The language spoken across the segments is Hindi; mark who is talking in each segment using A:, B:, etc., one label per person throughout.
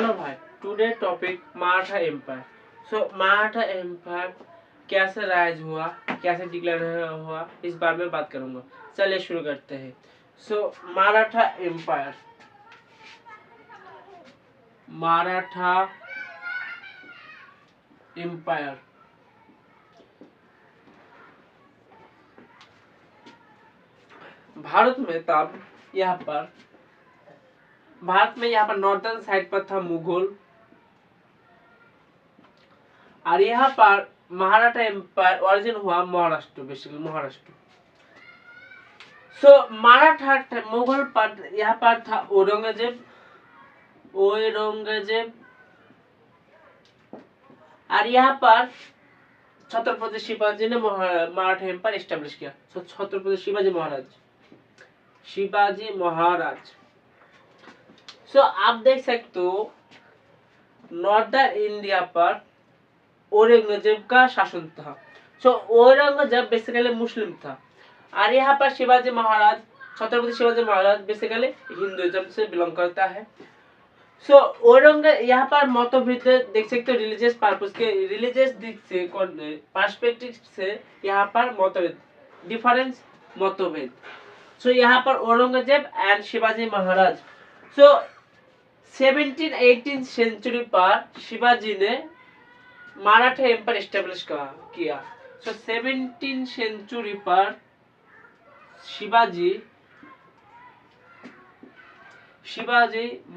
A: हेलो भाई, today topic Maratha empire. Maratha empire कैसे राइज हुआ, कैसे डिक्लेयर हुआ, इस बारे में बात करूंगा। चलिए शुरू करते हैं। मराठा एम्पायर, मराठा एम्पायर भारत में तब यहाँ पर नॉर्दर्न साइड पर था मुगल, और यहाँ पर मराठा एम्पायर ओरिजिन हुआ महाराष्ट्र, बेसिकली महाराष्ट्र। मराठा मुगल पर यहाँ पर था औरंगजेब, और यहाँ पर छत्रपति शिवाजी ने मराठा एम्पायर एस्टेब्लिश किया। छत्रपति शिवाजी महाराज। आप देख सकते हो नॉर्दर्न इंडिया पर औरंगजेब का शासन था। औरंगजेब बेसिकली मुस्लिम था, और यहाँ पर शिवाजी महाराज, छत्रपति शिवाजी महाराज बेसिकली हिंदुइज्म से बिलोंग करता है। यहाँ पर मतभेद देख सकते हो, रिलीजियस पर्पस के, रिलीजियस दिख से, पर्सपेक्टिव से यहाँ पर मतभेद, डिफरेंस मतभेद। यहाँ पर औरंगजेब एंड शिवाजी महाराज। 17-18 सेंचुरी पर शिवाजी ने मराठा एम्पायर एस्टेब्लिश किया। 17 सेंचुरी पर शिवाजी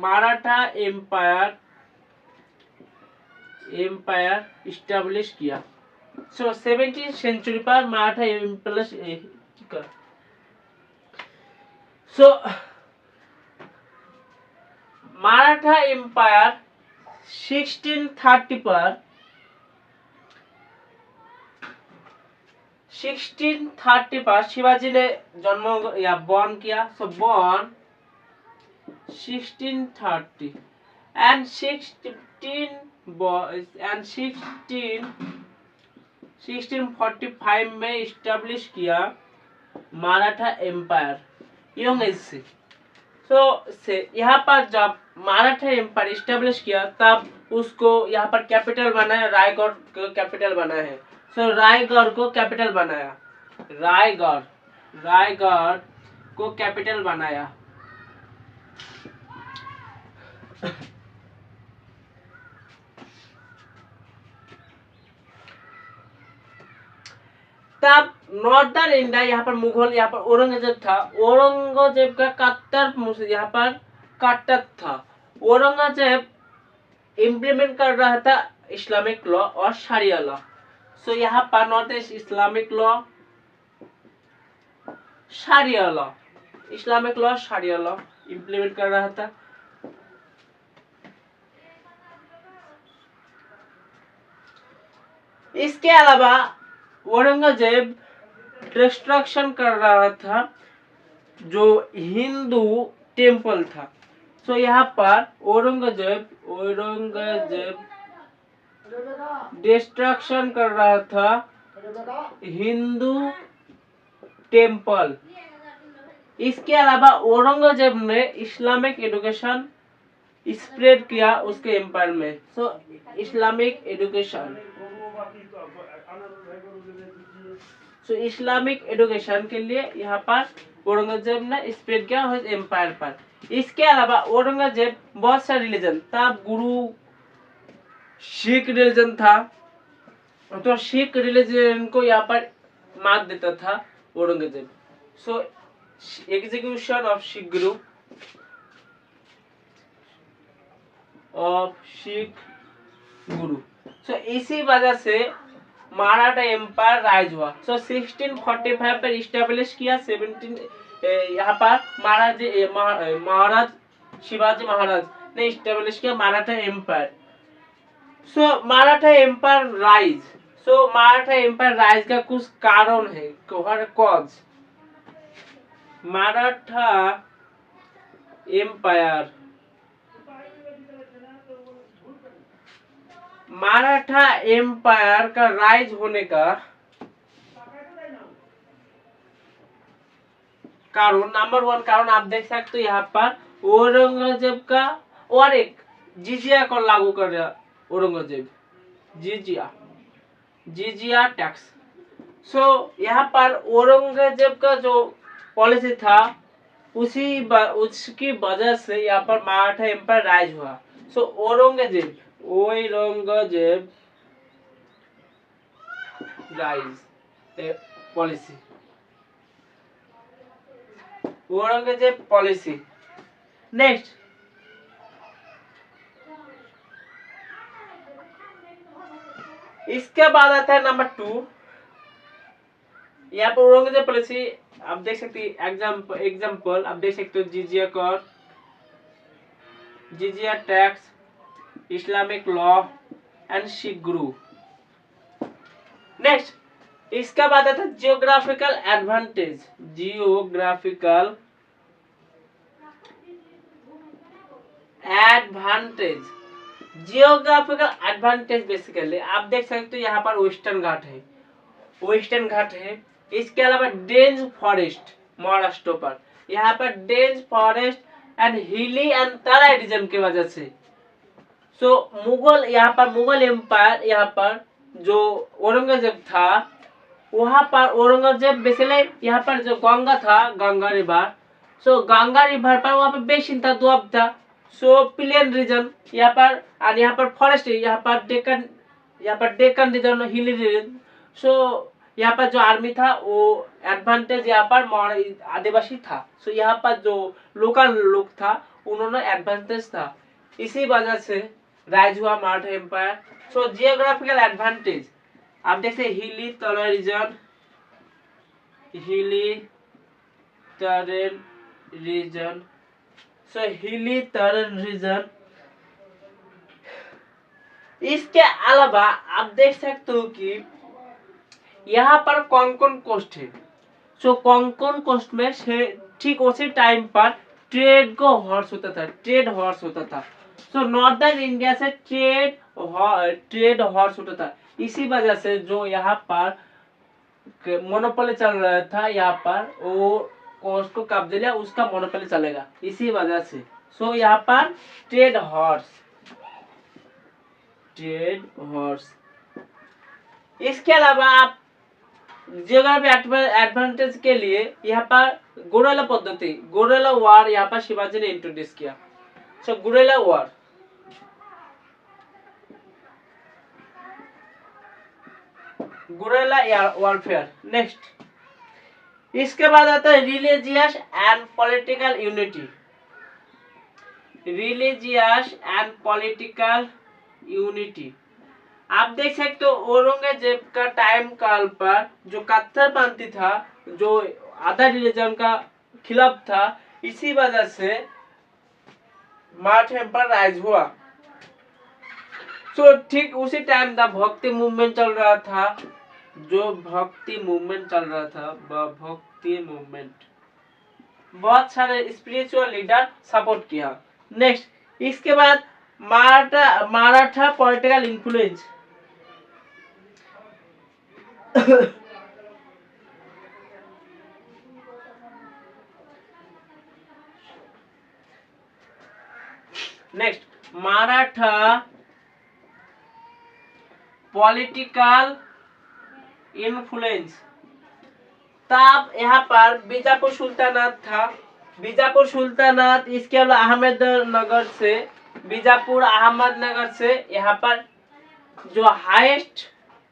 A: मराठा एम्पायर एस्टेब्लिश किया। 17 सेंचुरी पर मराठा एम्पायर मराठा एम्पायर 1630 पर शिवाजी ने जन्म या बॉर्न किया। बॉर्न 1630 and 1645 में इस्टेब्लिश किया मराठा एम्पायर यंग एज से। यहाँ पर जब मराठा एम्पायर इस्टेब्लिश किया, तब उसको यहाँ पर कैपिटल बनाया, रायगढ़ को कैपिटल बनाया है। रायगढ़ को कैपिटल बनाया, रायगढ़ को कैपिटल बनाया। तब नॉर्दर्न इंडिया, यहाँ पर मुगल, यहाँ पर औरंगजेब था। औरंगजेब का कट्टर यहाँ पर कट्टर था। औरंगजेब इम्प्लीमेंट कर रहा था इस्लामिक लॉ और शरिया लॉ। यहाँ पर नॉर्थ ईस्ट इस्लामिक लॉ, शरिया लॉ, इस्लामिक लॉ, शरिया लॉ इम्प्लीमेंट कर रहा था। इसके अलावा औरंगजेब डिस्ट्रक्शन कर रहा था जो हिंदू टेम्पल था। यहाँ पर औरंगजेब डिस्ट्रक्शन कर रहा था हिंदू टेम्पल। इसके अलावा औरंगजेब ने इस्लामिक एजुकेशन स्प्रेड किया उसके एम्पायर में। इस्लामिक एजुकेशन, इस्लामिक एजुकेशन के लिए यहाँ पर औरंगजेब ने स्प्रेड किया एम्पायर पर। इसके अलावा औरंगजेब बहुत सारे रिलीजन, तब गुरु सिख रिलीजन था, तो सिख रिलीजन को यहाँ पर मात देता था औरंगजेब। एग्जीक्यूशन ऑफ सिख गुरु इसी वजह से मराठा एम्पायर राइज हुआ। 1645 पर इस्टेब्लिश किया। 17 यहाँ पर महाराज शिवाजी महाराज ने इस्टेब्लिश किया Maratha empire. Maratha empire rise. Maratha empire rise का कुछ कारण है, कॉज। मराठा एम्पायर का राइज होने का कारण, नंबर 1 कारण आप देख सकते हो यहाँ पर औरंगजेब का, और एक जिजिया कर लागू कर दिया औरंगजेब, जिजिया टैक्स। सो यहाँ पर औरंगजेब का जो पॉलिसी था उसकी वजह से यहाँ पर मराठा एम्पायर राइज हुआ। So Aurangzeb rise policy, Aurangzeb policy. Next, इसके बाद आता है नंबर 2। यहाँ पर औरंगजेब पॉलिसी आप देख सकते हैं, एग्जाम्पल आप देख सकते हो, जिजिया कर, जिजिया tax, Islamic law and Sikh guru. Next, इसका बाद आता है geographical advantage, geographical advantage, geographical advantage basically आप देख सकते हो यहाँ पर वेस्टर्न घाट है, वेस्टर्न घाट है। इसके अलावा डेंस फॉरेस्ट महाराष्ट्र पर, यहाँ पर dense forest and hilly and Terai region की वजह से। सो मुगल, यहाँ पर मुगल एम्पायर, यहाँ पर जो औरंगजेब था वहां पर औरंगजेब बेसिकली यहाँ पर जो गंगा था, गंगा रिवर, सो गंगा रिवर पर वहां पर बेसिन था, दुआब था। सो प्लेन रीजन यहाँ पर, और यहाँ पर फॉरेस्ट, यहाँ पर डेक्कन रीजन, हिली रीजन। सो यहाँ पर जो आर्मी था वो एडवांटेज यहाँ पर आदिवासी था। सो यहाँ पर जो लोकल लोग था उन्होंने एडवांटेज था, इसी वजह से राइज हुआ मराठा एम्पायर। सो जियोग्राफिकल एडवांटेज आप देखते हिली तराई रीजन, हिली टेरेन रीजन। सो हिली टेरेन रीजन। इसके अलावा आप देख सकते हो कि यहाँ पर कोंकण कोस्ट है। सो कोंकण कोस्ट में से ठीक उसी टाइम पर ट्रेड को हॉर्स होता था, ट्रेड हॉर्स होता था। सो नॉर्दर्न इंडिया से ट्रेड हॉर्स होता था। इसी वजह से जो यहाँ पर मोनोपोली चल रहा था, यहाँ पर वो कोस्ट को कब्जे लिया, उसका मोनोपोली चलेगा, इसी वजह से। सो यहाँ पर ट्रेड हॉर्स, ट्रेड हॉर्स। इसके अलावा आप जियोग्राफी एडवांटेज के लिए यहाँ पर गुरेला पद्धति, गुरेला वार यहाँ पर शिवाजी ने इंट्रोड्यूस किया। सो गुरेला वार, गुरेला वारफेयर। नेक्स्ट, इसके बाद आता है religious and political unity, religious and political unity. आप देख सकते हो औरंगजेब का टाइम काल पर जो कट्टरपंथी था, जो अदर रिलीजन का खिलाफ था, इसी वजह से मराठा एम्पायर राइज हुआ। सो ठीक उसी टाइम था भक्ति मूवमेंट चल रहा था, जो भक्ति मूवमेंट चल रहा था, भक्ति मूवमेंट, बहुत सारे स्पिरिचुअल लीडर सपोर्ट किया। नेक्स्ट, इसके बाद Maratha political influence. Next, Maratha political influence. तब यहाँ पर बीजापुर सुल्तानात था, बीजापुर सुल्तानात। इसके अलावा अहमदनगर से, बीजापुर अहमदनगर से यहाँ पर जो हाईएस्ट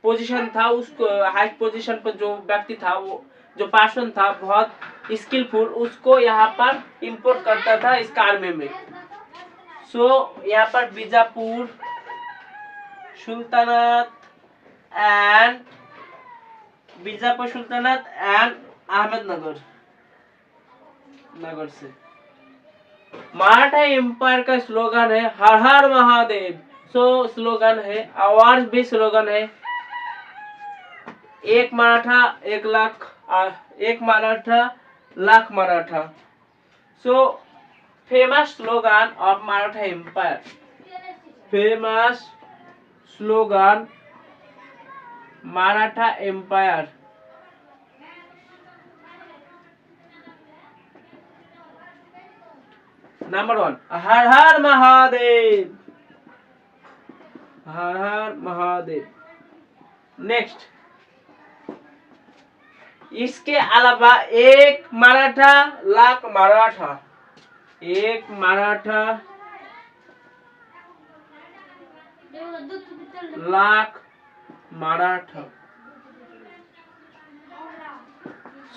A: पोजीशन था, उसको हाईएस्ट पोजीशन पर जो व्यक्ति था, वो जो पर्सन था बहुत स्किलफुल, उसको यहाँ पर इंपोर्ट करता था इस आर्मी में। सो यहाँ पर बीजापुर सुल्तानात एंड अहमदनगर नगर से। मराठा एम्पायर का स्लोगन है हर हर महादेव। सो स्लोगन है, अवार्ड भी स्लोगन है, एक मराठा एक लाख, एक Maratha lakh Maratha. So famous slogan of Maratha empire, famous slogan Maratha empire. Number 1 Har Har Mahadev. Har Har Mahadev. Next, इसके अलावा एक मराठा लाख मराठा, एक मराठा लाख मराठा।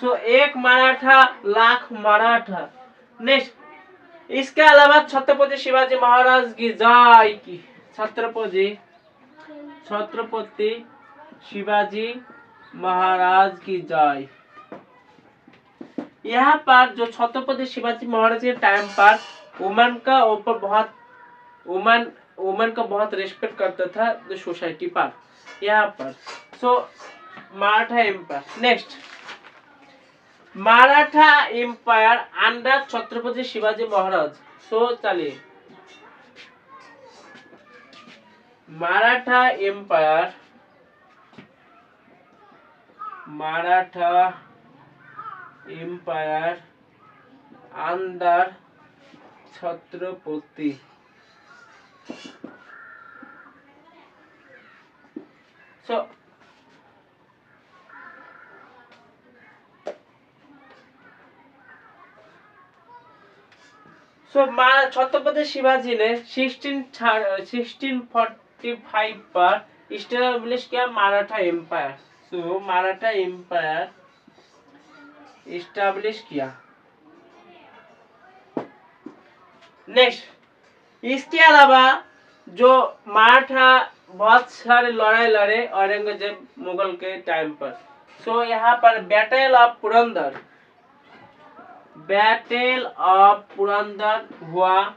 A: सो एक मराठा लाख मराठा। नेक्स्ट, इसके अलावा छत्रपति शिवाजी महाराज की जय की, छत्रपति शिवाजी महाराज की जय। यहाँ पर जो छत्रपति शिवाजी महाराज के टाइम पर वुमेन का ऊपर बहुत वुमेन का बहुत रिस्पेक्ट करता था द सोसाइटी पर यहाँ पर। So Maratha empire. Next, Maratha empire under Chhatrapati Shivaji Maharaj. So चलिए, Maratha empire under Chhatrapati. So Chhatrapati Shivaji ने 1645 पर इस्टेब्लिश किया Maratha empire. So Maratha empire establish किया। नेक्स्ट, इसके अलावा जो मराठा बहुत सारे लड़ाई लड़े औरंगजेब मुगल के टाइम पर। सो यहाँ पर बैटल ऑफ पुरंदर हुआ